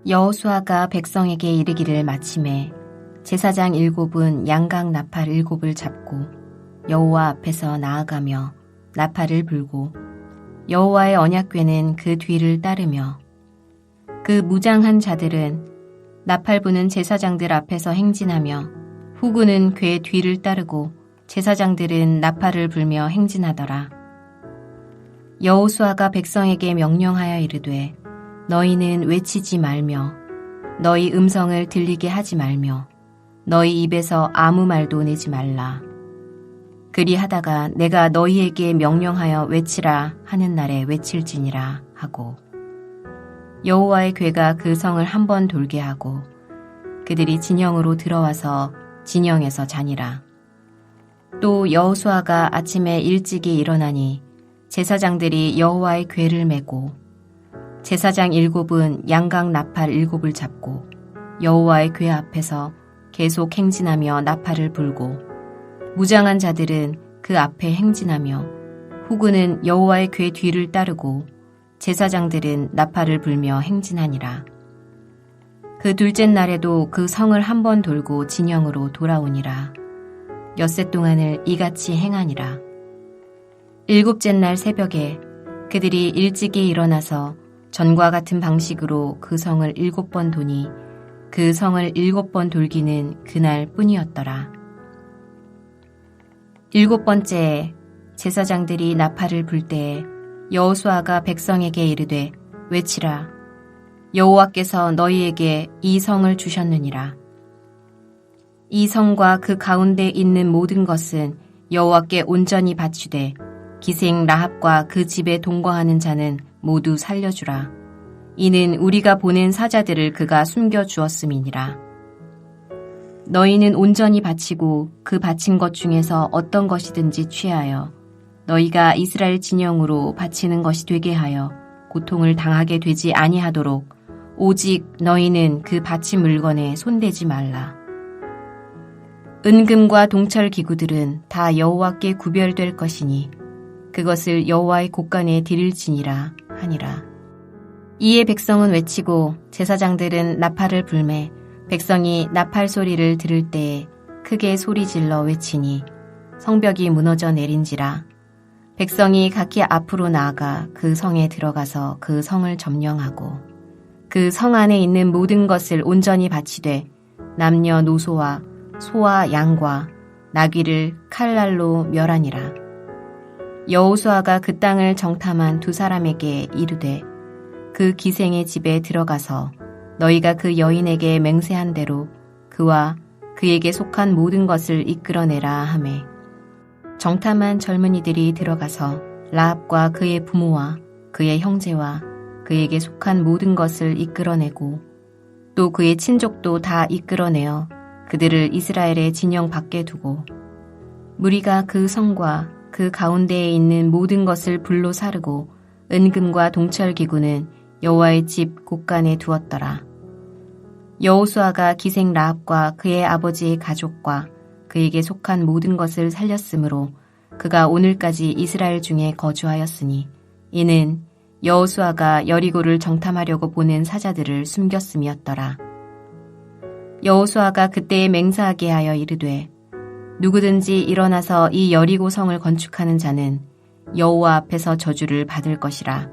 여호수아가 백성에게 이르기를 마침에 제사장 7은 양각 나팔 7을 잡고 여호와 앞에서 나아가며 나팔을 불고 여호와의 언약궤는 그 뒤를 따르며 그 무장한 자들은 나팔 부는 제사장들 앞에서 행진하며 후군은 궤 뒤를 따르고 제사장들은 나팔을 불며 행진하더라. 여호수아가 백성에게 명령하여 이르되 너희는 외치지 말며 너희 음성을 들리게 하지 말며 너희 입에서 아무 말도 내지 말라. 그리하다가 내가 너희에게 명령하여 외치라 하는 날에 외칠지니라 하고 여호와의 궤가 그 성을 한 번 돌게 하고 그들이 진영으로 들어와서 진영에서 자니라. 또 여호수아가 아침에 일찍이 일어나니 제사장들이 여호와의 궤를 메고 제사장 7은 양각 나팔 7을 잡고 여호와의 궤 앞에서 계속 행진하며 나팔을 불고 무장한 자들은 그 앞에 행진하며 후군은 여호와의 궤 뒤를 따르고 제사장들은 나팔을 불며 행진하니라. 그 둘째 날에도 그 성을 한 번 돌고 진영으로 돌아오니라. 엿새 동안을 이같이 행하니라. 7째 날 새벽에 그들이 일찍이 일어나서 전과 같은 방식으로 그 성을 7번 도니 그 성을 7번 돌기는 그날 뿐이었더라. 7번째에 제사장들이 나팔을 불 때에 여호수아가 백성에게 이르되 외치라. 여호와께서 너희에게 이 성을 주셨느니라. 이 성과 그 가운데 있는 모든 것은 여호와께 온전히 바치되 기생 라합과 그 집에 동거하는 자는 모두 살려주라. 이는 우리가 보낸 사자들을 그가 숨겨주었음이니라. 너희는 온전히 바치고 그 바친 것 중에서 어떤 것이든지 취하여 너희가 이스라엘 진영으로 바치는 것이 되게 하여 고통을 당하게 되지 아니하도록 오직 너희는 그 바친 물건에 손대지 말라. 은금과 동철 기구들은 다 여호와께 구별될 것이니 그것을 여호와의 곳간에 드릴지니라 하니라. 이에 백성은 외치고 제사장들은 나팔을 불매 백성이 나팔 소리를 들을 때에 크게 소리질러 외치니 성벽이 무너져 내린지라. 백성이 각기 앞으로 나아가 그 성에 들어가서 그 성을 점령하고 그 성 안에 있는 모든 것을 온전히 바치되 남녀노소와 소와 양과 나귀를 칼날로 멸하니라. 여호수아가 그 땅을 정탐한 두 사람에게 이르되 그 기생의 집에 들어가서 너희가 그 여인에게 맹세한 대로 그와 그에게 속한 모든 것을 이끌어내라 하매 정탐한 젊은이들이 들어가서 라합과 그의 부모와 그의 형제와 그에게 속한 모든 것을 이끌어내고 또 그의 친족도 다 이끌어내어 그들을 이스라엘의 진영 밖에 두고 무리가 그 성과 그 가운데에 있는 모든 것을 불로 사르고 은금과 동철기구는 여호와의 집 곳간에 두었더라. 여호수아가 기생 라합과 그의 아버지의 가족과 그에게 속한 모든 것을 살렸으므로 그가 오늘까지 이스라엘 중에 거주하였으니 이는 여호수아가 여리고를 정탐하려고 보낸 사자들을 숨겼음이었더라. 여호수아가 그때에 맹세하게 하여 이르되 누구든지 일어나서 이 여리고 성을 건축하는 자는 여호와 앞에서 저주를 받을 것이라.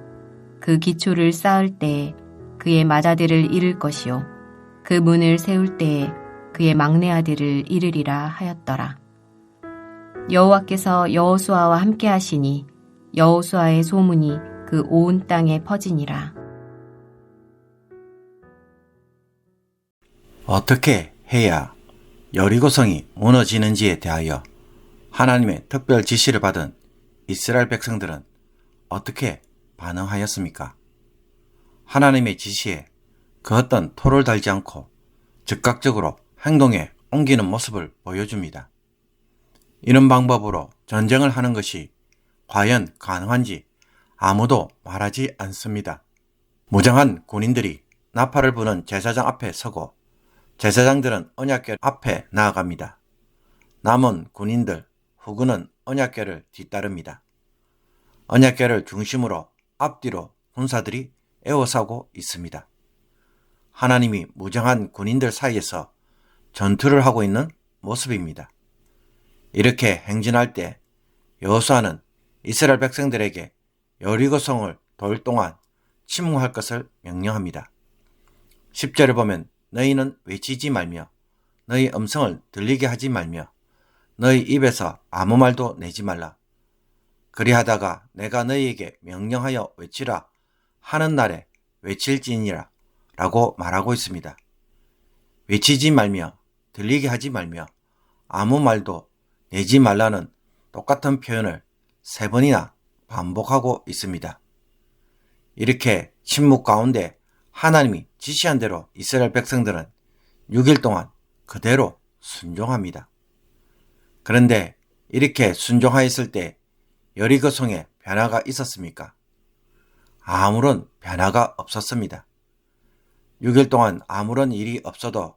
그 기초를 쌓을 때에 그의 맏아들을 잃을 것이요 그 문을 세울 때에 그의 막내 아들을 잃으리라 하였더라. 여호와께서 여호수아와 함께 하시니 여호수아의 소문이 그 온 땅에 퍼지니라. 어떻게 해야 여리고성이 무너지는지에 대하여 하나님의 특별 지시를 받은 이스라엘 백성들은 어떻게 반응하였습니까? 하나님의 지시에 그 어떤 토를 달지 않고 즉각적으로 행동에 옮기는 모습을 보여줍니다. 이런 방법으로 전쟁을 하는 것이 과연 가능한지 아무도 말하지 않습니다. 무장한 군인들이 나팔을 부는 제사장 앞에 서고 제사장들은 언약궤 앞에 나아갑니다. 남은 군인들, 후군은 언약궤를 뒤따릅니다. 언약궤를 중심으로 앞뒤로 군사들이 에워싸고 있습니다. 하나님이 무장한 군인들 사이에서 전투를 하고 있는 모습입니다. 이렇게 행진할 때 여호수아는 이스라엘 백성들에게 여리고성을 돌 동안 침묵할 것을 명령합니다. 10절에 보면 너희는 외치지 말며 너희 음성을 들리게 하지 말며 너희 입에서 아무 말도 내지 말라. 그리하다가 내가 너희에게 명령하여 외치라 하는 날에 외칠지니라 라고 말하고 있습니다. 외치지 말며 들리게 하지 말며 아무 말도 내지 말라는 똑같은 표현을 3번이나 반복하고 있습니다. 이렇게 침묵 가운데 하나님이 지시한 대로 이스라엘 백성들은 6일 동안 그대로 순종합니다. 그런데 이렇게 순종하였을 때 여리고성에 변화가 있었습니까? 아무런 변화가 없었습니다. 6일 동안 아무런 일이 없어도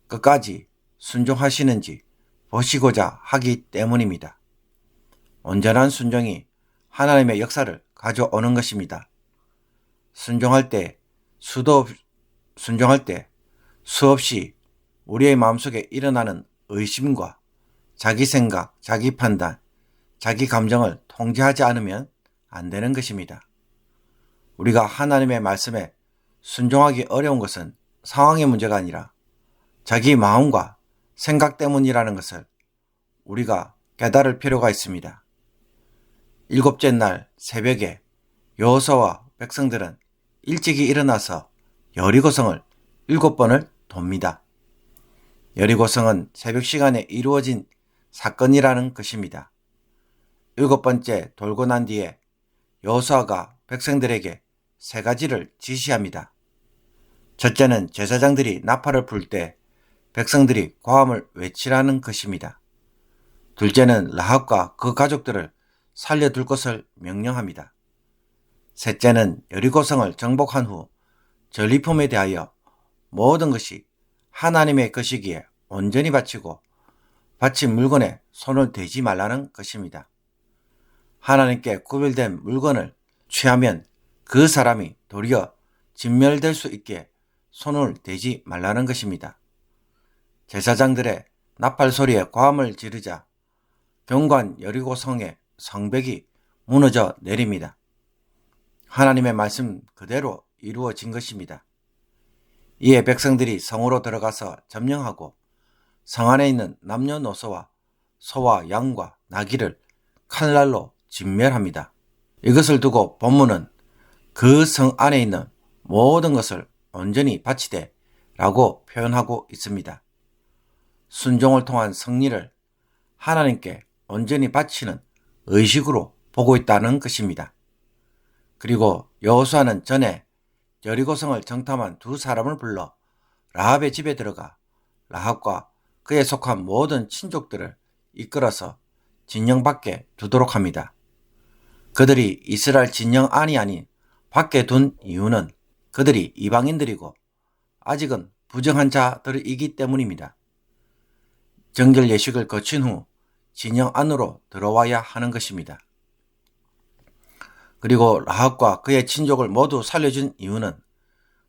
끝까지 순종하시는지 보시고자 하기 때문입니다. 온전한 순종이 하나님의 역사를 가져오는 것입니다. 순종할 때 수없이 우리의 마음속에 일어나는 의심과 자기 생각, 자기 판단, 자기 감정을 통제하지 않으면 안 되는 것입니다. 우리가 하나님의 말씀에 순종하기 어려운 것은 상황의 문제가 아니라 자기 마음과 생각 때문이라는 것을 우리가 깨달을 필요가 있습니다. 7째 날 새벽에 여호수아와 백성들은 일찍이 일어나서 여리고성을 7번을 돕니다. 여리고성은 새벽 시간에 이루어진 사건이라는 것입니다. 7번째 돌고 난 뒤에 여호수아가 백성들에게 3가지를 지시합니다. 첫째는 제사장들이 나팔을 불 때 백성들이 고함을 외치라는 것입니다. 둘째는 라합과 그 가족들을 살려둘 것을 명령합니다. 셋째는 여리고성을 정복한 후 전리품에 대하여 모든 것이 하나님의 것이기에 온전히 바치고 바친 물건에 손을 대지 말라는 것입니다. 하나님께 구별된 물건을 취하면 그 사람이 도리어 진멸될 수 있게 손을 대지 말라는 것입니다. 제사장들의 나팔 소리에 고함을 지르자 경관 여리고성의 성벽이 무너져 내립니다. 하나님의 말씀 그대로 이루어진 것입니다. 이에 백성들이 성으로 들어가서 점령하고 성 안에 있는 남녀노소와 소와 양과 나귀를 칼날로 진멸합니다. 이것을 두고 본문은 그 성 안에 있는 모든 것을 온전히 바치되 라고 표현하고 있습니다. 순종을 통한 승리를 하나님께 온전히 바치는 의식으로 보고 있다는 것입니다. 그리고 여호수아는 전에 여리고성을 정탐한 2사람을 불러 라합의 집에 들어가 라합과 그에 속한 모든 친족들을 이끌어서 진영 밖에 두도록 합니다. 그들이 이스라엘 진영 안이 아닌 밖에 둔 이유는 그들이 이방인들이고 아직은 부정한 자들이기 때문입니다. 정결 예식을 거친 후 진영 안으로 들어와야 하는 것입니다. 그리고 라합과 그의 친족을 모두 살려준 이유는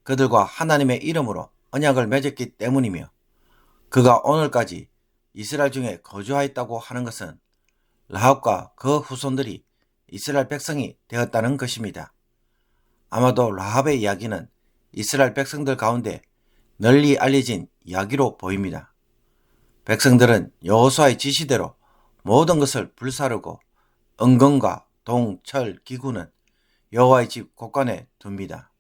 그들과 하나님의 이름으로 언약을 맺었기 때문이며 그가 오늘까지 이스라엘 중에 거주하였다고 하는 것은 라합과 그 후손들이 이스라엘 백성이 되었다는 것입니다. 아마도 라합의 이야기는 이스라엘 백성들 가운데 널리 알려진 이야기로 보입니다. 백성들은 여호수아의 지시대로 모든 것을 불사르고 은금과 동, 철, 기구는 여호와의 집 곳간에 둡니다.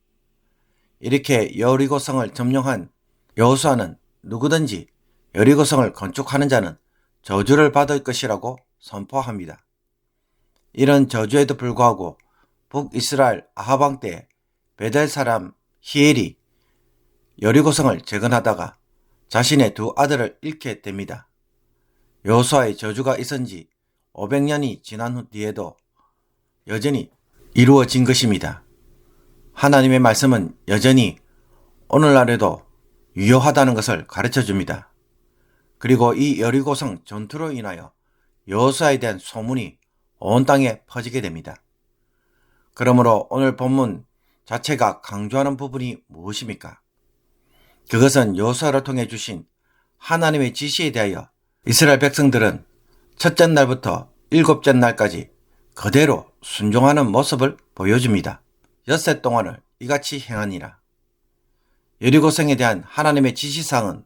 이렇게 여리고성을 점령한 여호수아는 누구든지 여리고성을 건축하는 자는 저주를 받을 것이라고 선포합니다. 이런 저주에도 불구하고 북이스라엘 아합 왕 때 베델 사람 히엘이 여리고성을 재건하다가 자신의 2 아들을 잃게 됩니다. 여호수아의 저주가 있은 지 500년이 지난 후 뒤에도 여전히 이루어진 것입니다. 하나님의 말씀은 여전히 오늘날에도 유효하다는 것을 가르쳐 줍니다. 그리고 이 여리고성 전투로 인하여 여호수아에 대한 소문이 온 땅에 퍼지게 됩니다. 그러므로 오늘 본문 자체가 강조하는 부분이 무엇입니까? 그것은 여호수아를 통해 주신 하나님의 지시에 대하여 이스라엘 백성들은 첫째 날부터 일곱째 날까지 그대로 순종하는 모습을 보여줍니다. 엿새 동안을 이같이 행하니라. 여리고성에 대한 하나님의 지시사항은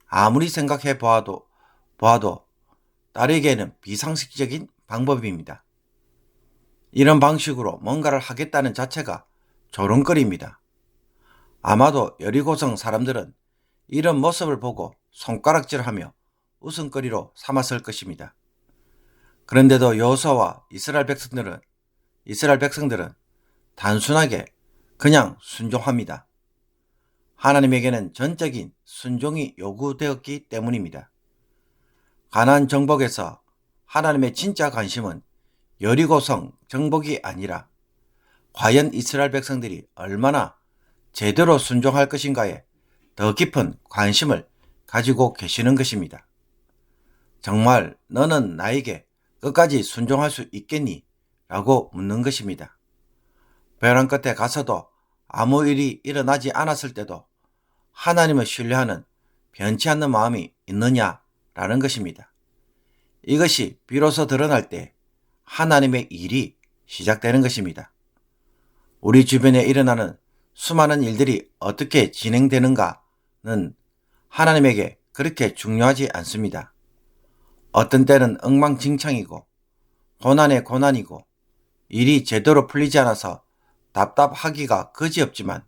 아무리 생각해 보아도 따르기에는 비상식적인 방법입니다. 이런 방식으로 뭔가를 하겠다는 자체가 조롱거리입니다. 아마도 여리고성 사람들은 이런 모습을 보고 손가락질하며 웃음거리로 삼았을 것입니다. 그런데도 여호수아와 이스라엘 백성들은 단순하게 그냥 순종합니다. 하나님에게는 전적인 순종이 요구되었기 때문입니다. 가나안 정복에서 하나님의 진짜 관심은 여리고성 정복이 아니라 과연 이스라엘 백성들이 얼마나 제대로 순종할 것인가에 더 깊은 관심을 가지고 계시는 것입니다. 정말 너는 나에게 끝까지 순종할 수 있겠니? 라고 묻는 것입니다. 벼랑 끝에 가서도 아무 일이 일어나지 않았을 때도 하나님을 신뢰하는 변치 않는 마음이 있느냐라는 것입니다. 이것이 비로소 드러날 때 하나님의 일이 시작되는 것입니다. 우리 주변에 일어나는 수많은 일들이 어떻게 진행되는가는 하나님에게 그렇게 중요하지 않습니다. 어떤 때는 엉망진창이고 고난에 고난이고 일이 제대로 풀리지 않아서 답답하기가 그지없지만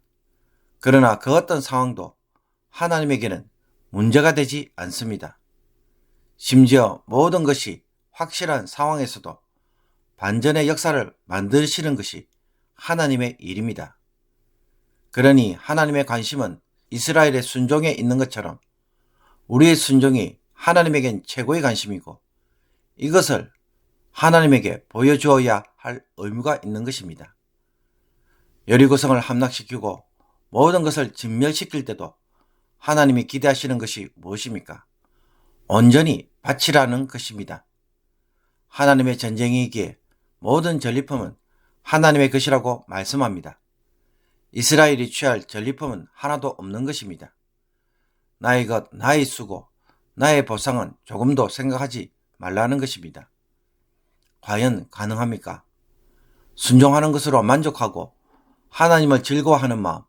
그러나 그 어떤 상황도 하나님에게는 문제가 되지 않습니다. 심지어 모든 것이 확실한 상황에서도 반전의 역사를 만드시는 것이 하나님의 일입니다. 그러니 하나님의 관심은 이스라엘의 순종에 있는 것처럼 우리의 순종이 하나님에겐 최고의 관심이고 이것을 하나님에게 보여주어야 할 의무가 있는 것입니다. 여리고성을 함락시키고 모든 것을 진멸시킬 때도 하나님이 기대하시는 것이 무엇입니까? 온전히 바치라는 것입니다. 하나님의 전쟁이기에 모든 전리품은 하나님의 것이라고 말씀합니다. 이스라엘이 취할 전리품은 하나도 없는 것입니다. 나의 것, 나의 수고, 나의 보상은 조금도 생각하지 말라는 것입니다. 과연 가능합니까? 순종하는 것으로 만족하고 하나님을 즐거워하는 마음,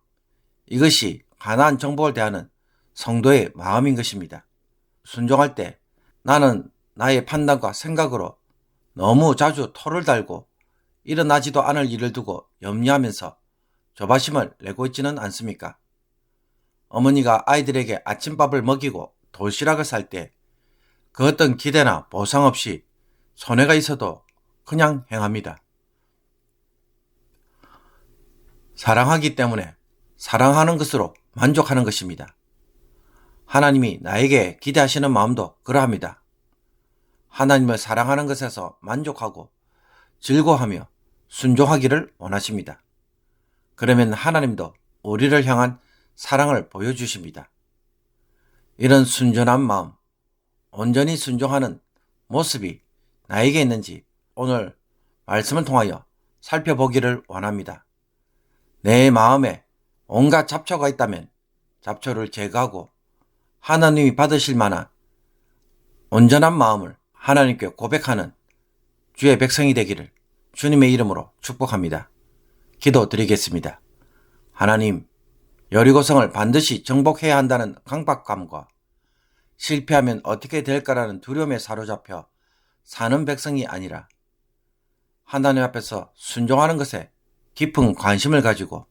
이것이 가나안 정복을 대하는 성도의 마음인 것입니다. 순종할 때 나는 나의 판단과 생각으로 너무 자주 토를 달고 일어나지도 않을 일을 두고 염려하면서 조바심을 내고 있지는 않습니까? 어머니가 아이들에게 아침밥을 먹이고 도시락을 쌀 때 그 어떤 기대나 보상 없이 손해가 있어도 그냥 행합니다. 사랑하기 때문에 사랑하는 것으로 만족하는 것입니다. 하나님이 나에게 기대하시는 마음도 그러합니다. 하나님을 사랑하는 것에서 만족하고 즐거워하며 순종하기를 원하십니다. 그러면 하나님도 우리를 향한 사랑을 보여주십니다. 이런 순전한 마음, 온전히 순종하는 모습이 나에게 있는지 오늘 말씀을 통하여 살펴보기를 원합니다. 내 마음에 온갖 잡초가 있다면 잡초를 제거하고 하나님이 받으실 만한 온전한 마음을 하나님께 고백하는 주의 백성이 되기를 주님의 이름으로 축복합니다. 기도드리겠습니다. 하나님, 여리고성을 반드시 정복해야 한다는 강박감과 실패하면 어떻게 될까라는 두려움에 사로잡혀 사는 백성이 아니라 하나님 앞에서 순종하는 것에 깊은 관심을 가지고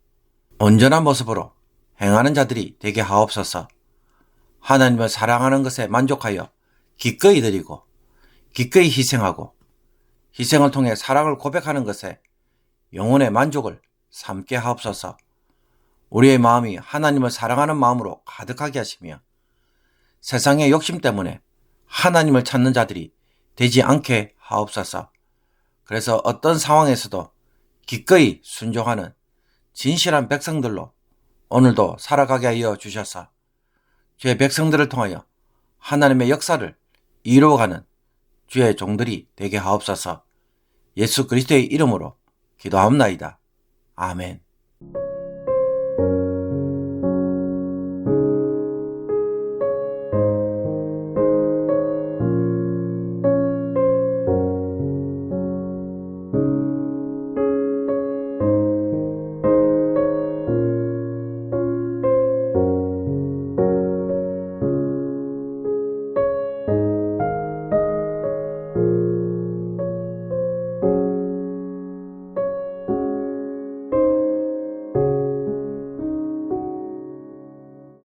온전한 모습으로 행하는 자들이 되게 하옵소서. 하나님을 사랑하는 것에 만족하여 기꺼이 드리고 기꺼이 희생하고 희생을 통해 사랑을 고백하는 것에 영혼의 만족을 삼게 하옵소서. 우리의 마음이 하나님을 사랑하는 마음으로 가득하게 하시며 세상의 욕심 때문에 하나님을 찾는 자들이 되지 않게 하옵소서. 그래서 어떤 상황에서도 기꺼이 순종하는 진실한 백성들로 오늘도 살아가게 하여 주셔서 주의 백성들을 통하여 하나님의 역사를 이루어가는 주의 종들이 되게 하옵소서. 예수 그리스도의 이름으로 기도하옵나이다. 아멘.